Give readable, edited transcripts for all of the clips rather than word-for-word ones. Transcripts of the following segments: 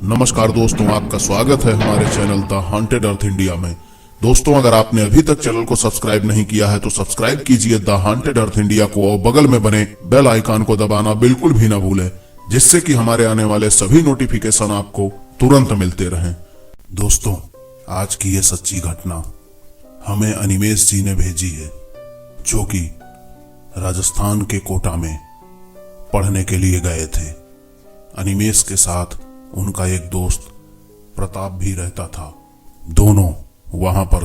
नमस्कार दोस्तों, आपका स्वागत है हमारे channel the haunted earth India में। दोस्तों, अगर आपने अभी तक चैनल को सब्सक्राइब नहीं किया है तो सब्सक्राइब कीजिए द हॉन्टेड अर्थ इंडिया को और बगल में बने बेल आइकन को दबाना बिल्कुल भी ना भूलें, जिससे कि हमारे आने वाले सभी नोटिफिकेशन आपको तुरंत मिलते रहें। दोस्तों, आज की ये सच्ची घटना हमें अनिमेश जी ने भेजी है, जो कि राजस्थान के कोटा में पढ़ने के लिए गए थे। अनिमेश के साथ उनका एक दोस्त प्रताप भी रहता था। दोनों वहां पर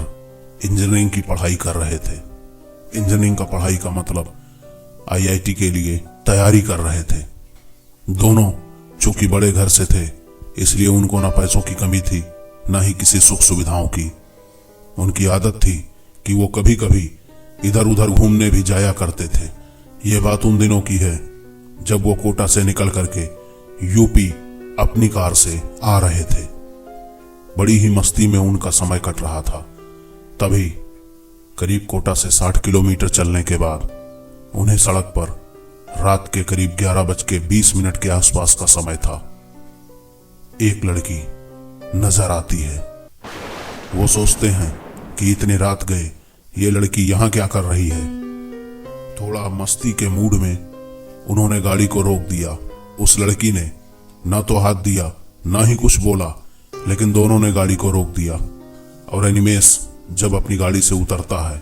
इंजीनियरिंग की पढ़ाई कर रहे थे। इंजीनियरिंग का पढ़ाई का मतलब आईआईटी के लिए तैयारी कर रहे थे। दोनों चूंकि बड़े घर से थे, इसलिए उनको ना पैसों की कमी थी, ना ही किसी सुख सुविधाओं की। उनकी आदत थी कि वो कभी कभी इधर उधर घूमने भी जाया करते थे। ये बात उन दिनों की है जब वो कोटा से निकल करके यूपी अपनी कार से आ रहे थे। बड़ी ही मस्ती में उनका समय कट रहा था। तभी करीब कोटा से 60 किलोमीटर चलने के बाद उन्हें सड़क पर रात के करीब 11:20 के आसपास का समय था। एक लड़की नजर आती है। वो सोचते हैं कि इतने रात गए, ये लड़की यहां क्या कर रही है। थोड़ा मस्ती के मूड में उन्होंने गाड़ी को रोक दिया। उस लड़की ने ना तो हाथ दिया, ना ही कुछ बोला, लेकिन दोनों ने गाड़ी को रोक दिया। और अनिमेश जब अपनी गाड़ी से उतरता है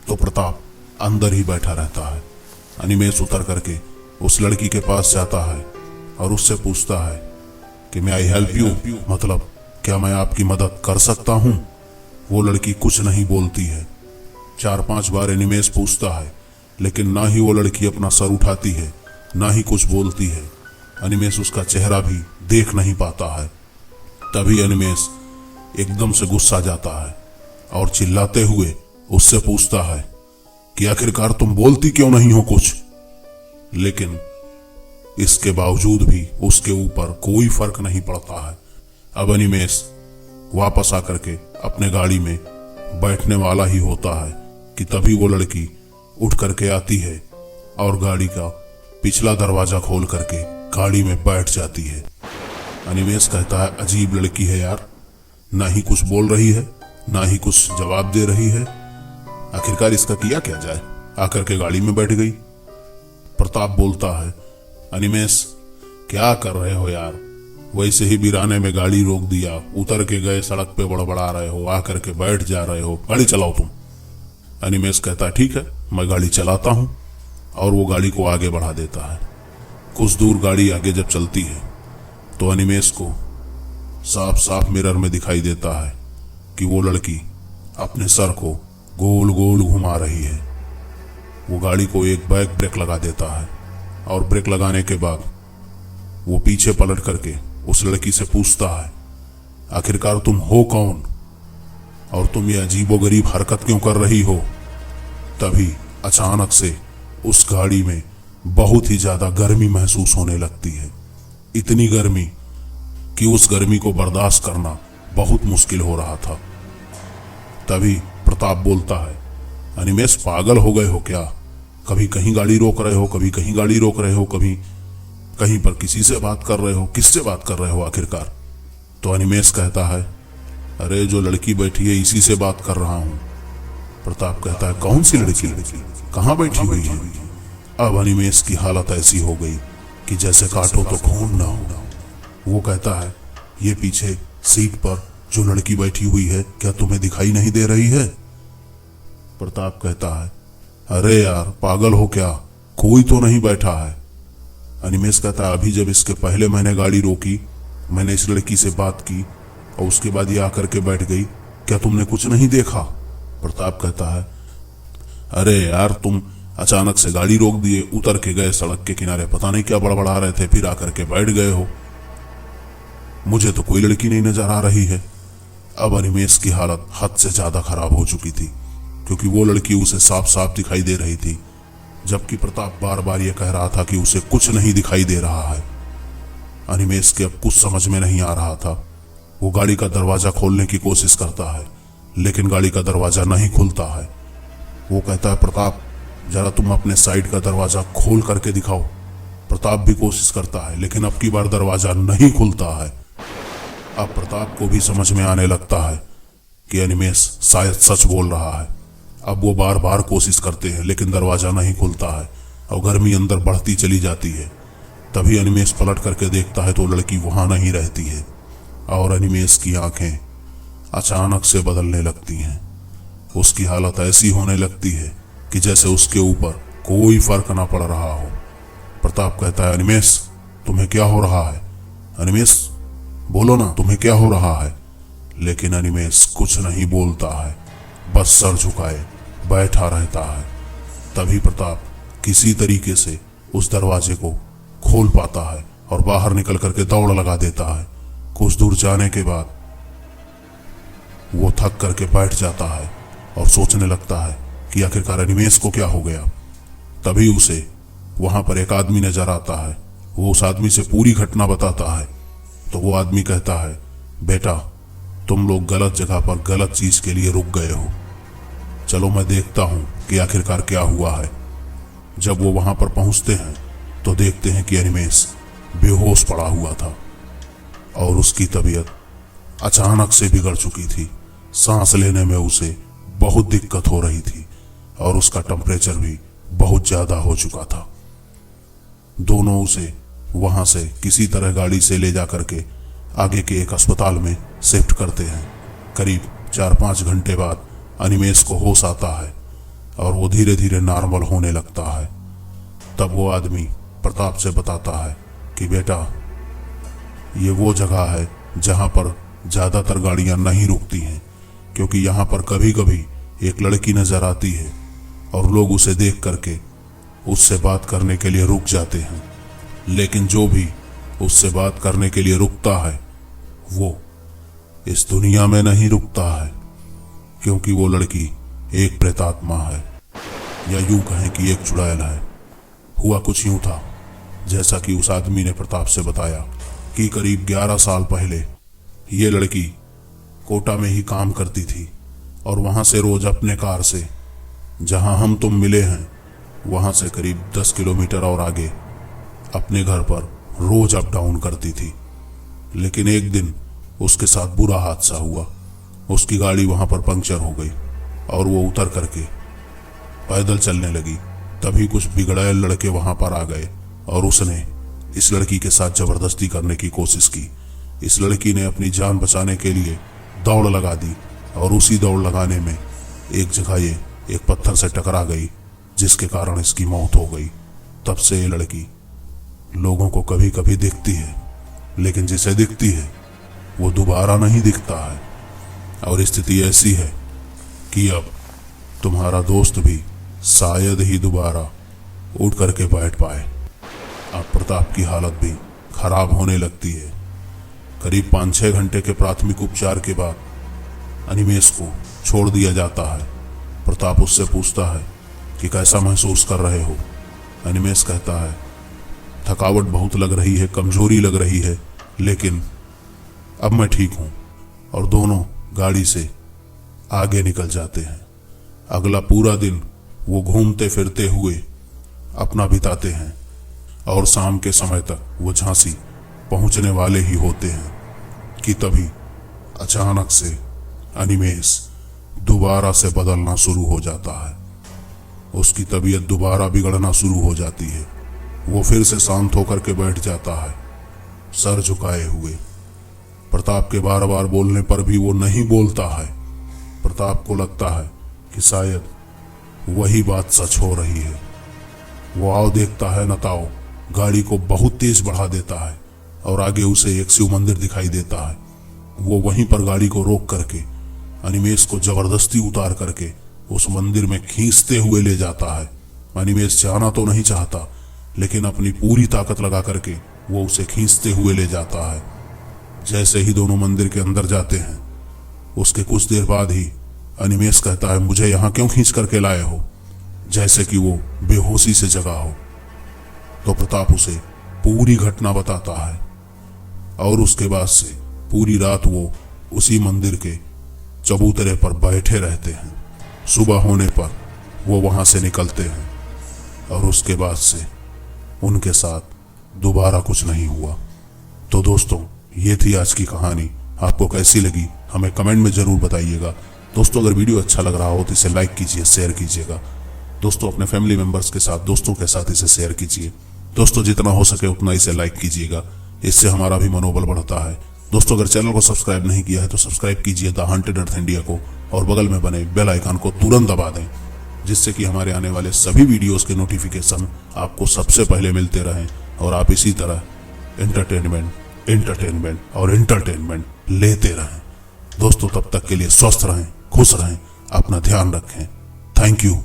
तो प्रताप अंदर ही बैठा रहता है। अनिमेश उतर करके उस लड़की के पास जाता है और उससे पूछता है कि मैं आई हेल्प यू, मतलब क्या मैं आपकी मदद कर सकता हूं। वो लड़की कुछ नहीं बोलती है। 4-5 बार अनिमेश पूछता है, लेकिन ना ही वो लड़की अपना सर उठाती है, ना ही कुछ बोलती है। अनिमेश उसका चेहरा भी देख नहीं पाता है। तभी अनिमेश एकदम से गुस्सा जाता है और चिल्लाते हुए उससे पूछता है कि आखिरकार तुम बोलती क्यों नहीं हो कुछ। लेकिन इसके बावजूद भी उसके ऊपर कोई फर्क नहीं पड़ता है। अब अनिमेश वापस आकर के अपने गाड़ी में बैठने वाला ही होता है कि तभी वो लड़की उठ करके आती है और गाड़ी का पिछला दरवाजा खोल करके गाड़ी में बैठ जाती है। अनिमेश कहता है, अजीब लड़की है यार, ना ही कुछ बोल रही है, ना ही कुछ जवाब दे रही है। आखिरकार इसका किया क्या जाए, आकर के गाड़ी में बैठ गई। प्रताप बोलता है, अनिमेश क्या कर रहे हो यार, वैसे ही बिराने में गाड़ी रोक दिया, उतर के गए, सड़क पे बड़बड़ा रहे हो, आकर के बैठ जा रहे हो, गाड़ी चलाओ तुम। अनिमेश कहता है, ठीक है मैं गाड़ी चलाता हूं, और वो गाड़ी को आगे बढ़ा देता है। कुछ दूर गाड़ी आगे जब चलती है तो अनिमेश को साफ साफ मिरर में दिखाई देता है कि वो लड़की अपने सर को गोल गोल घुमा रही है। वो गाड़ी को एक बैक ब्रेक लगा देता है और ब्रेक लगाने के बाद वो पीछे पलट करके उस लड़की से पूछता है, आखिरकार तुम हो कौन और तुम ये अजीबोगरीब हरकत क्यों कर रही हो। तभी अचानक से उस गाड़ी में बहुत ही ज्यादा गर्मी महसूस होने लगती है। इतनी गर्मी कि उस गर्मी को बर्दाश्त करना बहुत मुश्किल हो रहा था। तभी प्रताप बोलता है, अनिमेश पागल हो गए हो क्या, कभी कहीं गाड़ी रोक रहे हो, कभी कहीं गाड़ी रोक रहे हो, कभी कहीं पर किसी से बात कर रहे हो, किससे बात कर रहे हो आखिरकार। तो अनिमेश कहता है, अरे जो लड़की बैठी है इसी से बात कर रहा हूं। प्रताप कहता है, कौन सी लड़की, कहां बैठी हुई है। अब अनिमेश की हालत ऐसी हो गई कि जैसे काटो तो खून ना हो। वो कहता है, ये पीछे सीट पर जो लड़की बैठी हुई है क्या तुम्हें दिखाई नहीं दे रही है। प्रताप कहता है, अरे यार पागल हो क्या, कोई तो नहीं बैठा है। अनिमेश कहता है, अभी जब इसके पहले मैंने गाड़ी रोकी, मैंने इस लड़की से बात की और उसके बाद ये आकर के बैठ गई, क्या तुमने कुछ नहीं देखा। प्रताप कहता है, अरे यार तुम अचानक से गाड़ी रोक दिए, उतर के गए सड़क के किनारे, पता नहीं क्या बड़बड़ा रहे थे, फिर आकर के बैठ गए हो। मुझे तो कोई लड़की नहीं नजर आ रही है। अब अनिमेश की हालत हद से ज्यादा खराब हो चुकी थी, क्योंकि वो लड़की उसे साफ साफ दिखाई दे रही थी, जबकि प्रताप बार बार ये कह रहा था कि उसे कुछ नहीं दिखाई दे रहा है। अनिमेश के अब कुछ समझ में नहीं आ रहा था। वो गाड़ी का दरवाजा खोलने की कोशिश करता है, लेकिन गाड़ी का दरवाजा नहीं खुलता है। वो कहता है, प्रताप जरा तुम अपने साइड का दरवाजा खोल करके दिखाओ। प्रताप भी कोशिश करता है, लेकिन अब की बार दरवाजा नहीं खुलता है। अब प्रताप को भी समझ में आने लगता है कि अनिमेष शायद सच बोल रहा है। अब वो बार बार कोशिश करते हैं लेकिन दरवाजा नहीं खुलता है और गर्मी अंदर बढ़ती चली जाती है। तभी अनिमेष पलट करके देखता है तो लड़की वहां नहीं रहती है और अनिमेष की आंखें अचानक से बदलने लगती हैं। उसकी हालत ऐसी होने लगती है कि जैसे उसके ऊपर कोई फर्क ना पड़ रहा हो। प्रताप कहता है, अनिमेष तुम्हें क्या हो रहा है? अनिमेष बोलो ना, तुम्हें क्या हो रहा है? लेकिन अनिमेष कुछ नहीं बोलता है, बस सर झुकाए बैठा रहता है। तभी प्रताप किसी तरीके से उस दरवाजे को खोल पाता है और बाहर निकल करके दौड़ लगा देता है। कुछ दूर जाने के बाद वो थक करके बैठ जाता है और सोचने लगता है कि आखिरकार अनिमेष को क्या हो गया। तभी उसे वहां पर एक आदमी नजर आता है। वो उस आदमी से पूरी घटना बताता है तो वो आदमी कहता है, बेटा तुम लोग गलत जगह पर गलत चीज के लिए रुक गए हो, चलो मैं देखता हूं कि आखिरकार क्या हुआ है। जब वो वहां पर पहुंचते हैं तो देखते हैं कि अनिमेष बेहोश पड़ा हुआ था और उसकी तबीयत अचानक से बिगड़ चुकी थी। सांस लेने में उसे बहुत दिक्कत हो रही थी और उसका टेम्परेचर भी बहुत ज्यादा हो चुका था। दोनों उसे वहां से किसी तरह गाड़ी से ले जाकर के आगे के एक अस्पताल में शिफ्ट करते हैं। करीब 4-5 घंटे बाद अनिमेष को होश आता है और वो धीरे धीरे नॉर्मल होने लगता है। तब वो आदमी प्रताप से बताता है कि बेटा ये वो जगह है जहां पर ज्यादातर गाड़ियां नहीं रुकती हैं, क्योंकि यहाँ पर कभी कभी एक लड़की नजर आती है और लोग उसे देख करके उससे बात करने के लिए रुक जाते हैं। लेकिन जो भी उससे बात करने के लिए रुकता है वो इस दुनिया में नहीं रुकता है, क्योंकि वो लड़की एक प्रेतात्मा है या यूं कहें कि एक चुड़ैल है। हुआ कुछ यूं था जैसा कि उस आदमी ने प्रताप से बताया कि करीब 11 साल पहले ये लड़की कोटा में ही काम करती थी और वहां से रोज अपने कार से जहां हम तुम मिले हैं वहां से करीब 10 किलोमीटर और आगे अपने घर पर रोज अप डाउन करती थी। लेकिन एक दिन उसके साथ बुरा हादसा हुआ। उसकी गाड़ी वहां पर पंक्चर हो गई और वो उतर करके पैदल चलने लगी। तभी कुछ बिगड़ैल लड़के वहां पर आ गए और उसने इस लड़की के साथ जबरदस्ती करने की कोशिश की। इस लड़की ने अपनी जान बचाने के लिए दौड़ लगा दी और उसी दौड़ लगाने में एक जगह ये एक पत्थर से टकरा गई, जिसके कारण इसकी मौत हो गई। तब से ये लड़की लोगों को कभी कभी दिखती है, लेकिन जिसे दिखती है वो दोबारा नहीं दिखता है। और स्थिति ऐसी है कि अब तुम्हारा दोस्त भी शायद ही दोबारा उठ करके बैठ पाए। अब प्रताप की हालत भी खराब होने लगती है। करीब 5-6 घंटे के प्राथमिक उपचार के बाद अनिमेष को छोड़ दिया जाता है। प्रताप उससे पूछता है कि कैसा महसूस कर रहे हो? अनिमेष कहता है, थकावट बहुत लग रही है, कमजोरी लग रही है, लेकिन अब मैं ठीक हूं। और दोनों गाड़ी से आगे निकल जाते हैं। अगला पूरा दिन वो घूमते फिरते हुए अपना बिताते हैं और शाम के समय तक वो झांसी पहुंचने वाले ही होते हैं कि तभी अचानक से अनिमेष दोबारा से बदलना शुरू हो जाता है। उसकी तबीयत दोबारा बिगड़ना शुरू हो जाती है। वो फिर से शांत होकर के बैठ जाता है, सर झुकाए हुए। प्रताप के बार बार बोलने पर भी वो नहीं बोलता है। प्रताप को लगता है कि शायद वही बात सच हो रही है। वो आओ देखता है नताओ गाड़ी को बहुत तेज बढ़ा देता है और आगे उसे एक शिव मंदिर दिखाई देता है। वो वहीं पर गाड़ी को रोक करके अनिमेष को जबरदस्ती उतार करके उस मंदिर में खींचते हुए ले जाता है। अनिमेष जाना तो नहीं चाहता, लेकिन अपनी पूरी ताकत लगा करके वो उसे खींचते हुए ले जाता है। जैसे ही दोनों मंदिर के अंदर जाते हैं, उसके कुछ देर बाद ही अनिमेष कहता है, मुझे यहाँ क्यों खींच करके लाए हो? जैसे कि वो बेहोशी से जगा हो। तो प्रताप उसे पूरी घटना बताता है और उसके बाद से पूरी रात वो उसी मंदिर के चबूतरे पर बैठे रहते हैं। सुबह होने पर वो वहां से निकलते हैं और उसके बाद से उनके साथ दोबारा कुछ नहीं हुआ। तो दोस्तों, ये थी आज की कहानी। आपको कैसी लगी हमें कमेंट में जरूर बताइएगा। दोस्तों अगर वीडियो अच्छा लग रहा हो तो इसे लाइक कीजिए, शेयर कीजिएगा। दोस्तों अपने फैमिली मेंबर्स के साथ, दोस्तों के साथ इसे शेयर कीजिए। दोस्तों जितना हो सके उतना इसे लाइक कीजिएगा, इससे हमारा भी मनोबल बढ़ता है। दोस्तों अगर चैनल को सब्सक्राइब नहीं किया है तो सब्सक्राइब कीजिए द हॉन्टेड अर्थ इंडिया को और बगल में बने बेल आइकन को तुरंत दबा दें, जिससे कि हमारे आने वाले सभी वीडियोस के नोटिफिकेशन आपको सबसे पहले मिलते रहें और आप इसी तरह एंटरटेनमेंट और एंटरटेनमेंट लेते रहें। दोस्तों तब तक के लिए स्वस्थ रहें, खुश रहें, अपना ध्यान रखें। Thank you.